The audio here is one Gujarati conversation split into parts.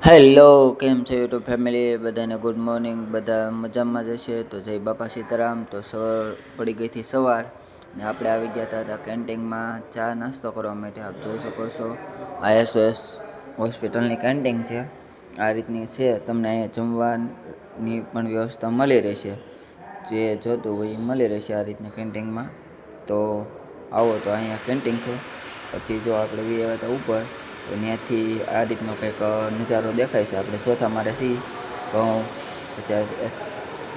હેલો, કેમ છે યુટ્યુબ ફેમિલી? બધાને ગુડ મોર્નિંગ. બધા મજામાં જ હશે તો જય બાપા સીતારામ. તો સવાર પડી ગઈ હતી સવાર ને આપણે આવી ગયા હતા કેન્ટીનમાં ચા નાસ્તો કરવા માટે. આપ જોઈ શકો છો આઈએસઓએસ હોસ્પિટલની કેન્ટીન છે. આ રીતની છે. તમને અહીંયા જમવાની પણ વ્યવસ્થા મળી રહેશે. જે જોતું હોય એ મળી રહેશે આ રીતની કેન્ટીનમાં. તો આવો તો અહીંયા કેન્ટીન છે. પછી જો આપણે વી આવ્યા હતા ઉપર તો ત્યાંથી આ રીતનો કંઈક નજારો દેખાય છે. આપણે ચોથા મારે છીએ ઘઉં પછી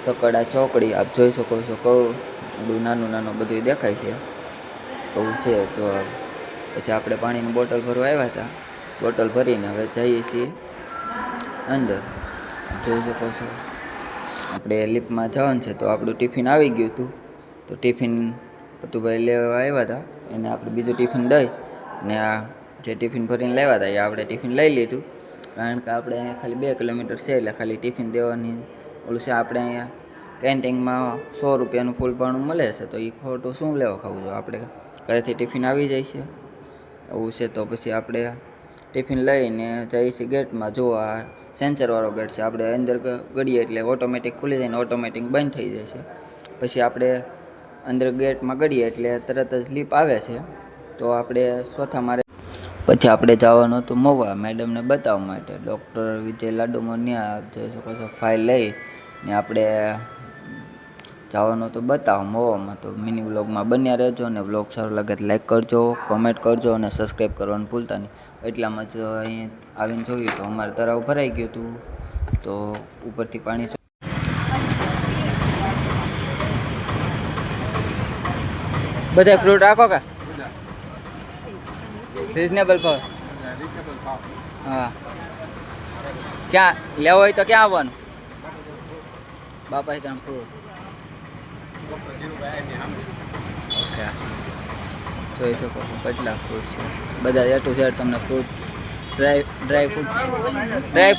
સકડા ચોકડી આપ જોઈ શકો છો. કહું નાનું નાનું બધું દેખાય છે એવું છે. જો પછી આપણે પાણીની બોટલ ભરવા આવ્યા હતા. બોટલ ભરીને હવે જઈએ છીએ અંદર. જોઈ શકો છો આપણે લિફ્ટમાં જવાનું છે. તો આપણું ટિફિન આવી ગયું હતું. તો ટિફિન પતુભાઈ લેવા આવ્યા હતા એને આપણે બીજું ટિફિન દઈ ને આ જે ટિફિન ભરીને લાવ્યા હતા એ આપણે ટિફિન લઈ લીધું. કારણ કે આપણે અહીંયા ખાલી 2 કિલોમીટર છે એટલે ખાલી ટિફિન દેવાની ઓલું છે. આપણે અહીંયા કેન્ટીનમાં 100 રૂપિયાનું ફૂલ ભાડું મળે છે. તો એ ખોટું શું લેવા ખાવું જોઈએ? આપણે ઘરેથી ટિફિન આવી જાય છે એવું છે. તો પછી આપણે ટિફિન લઈને જઈએ છીએ ગેટમાં. જો આ સેન્સરવાળો ગેટ છે. આપણે અંદર ગળીએ એટલે ઓટોમેટિક ખુલી જાય ને ઓટોમેટિક બંધ થઈ જાય છે. પછી આપણે અંદર ગેટમાં ગળીએ એટલે તરત જ લીપ આવે છે. તો આપણે ચોથા મારે પછી આપણે જવાનું હતું મહુવા મેડમને બતાવવા માટે. ડૉક્ટર વિજય લાડુમાં ત્યાં જોઈ શકો છો ફાઇલ લઈ ને આપણે જવાનું હતું બતાવવા મહુવામાં. તો મિની વ્લોગમાં બન્યા રહેજો અને વ્લોગ સારો લાગે તો લાઈક કરજો, કોમેન્ટ કરજો અને સબસ્ક્રાઈબ કરવાનું ભૂલતા નહીં. એટલામાં જ અહીં આવીને જોયું તો અમારે તળાવ ભરાઈ ગયું હતું. તો ઉપરથી પાણી બધા ફ્રૂટ રાખો કા રિઝનેબલ ભાવ. હા, ક્યાં લેવો હોય તો ક્યાં આવવાનું? બાપા સીતારામ ફ્રૂટ. ઓકે, જોઈ શકો છો કેટલા ફ્રૂટ છે. બધા એ ટુ ઝેડ તમને ફ્રૂટ ડ્રાય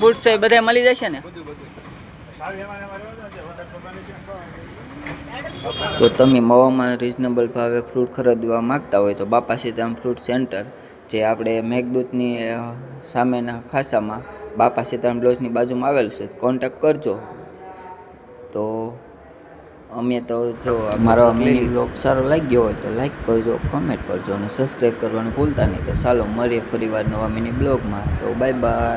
ફ્રૂટ છે બધા મળી જશે ને? તો તમે મવામાં રિઝનેબલ ભાવે ફ્રૂટ ખરીદવા માગતા હોય તો બાપા સીતારામ ફ્રૂટ સેન્ટર, જે આપણે મેઘદૂતની સામેના ખાસામાં બાપા સીતારામ લોજની બાજુમાં આવેલું છે. કોન્ટેક્ટ કરજો. તો અમે તો જો મારો મિની બ્લોગ સારો લાગ્યો હોય તો લાઈક કરજો, કોમેન્ટ કરજો અને સબસ્ક્રાઈબ કરવાનું ભૂલતા નહીં. તો ચાલો મળીએ ફરીવાર નવા મિની બ્લોગમાં. તો બાય બાય.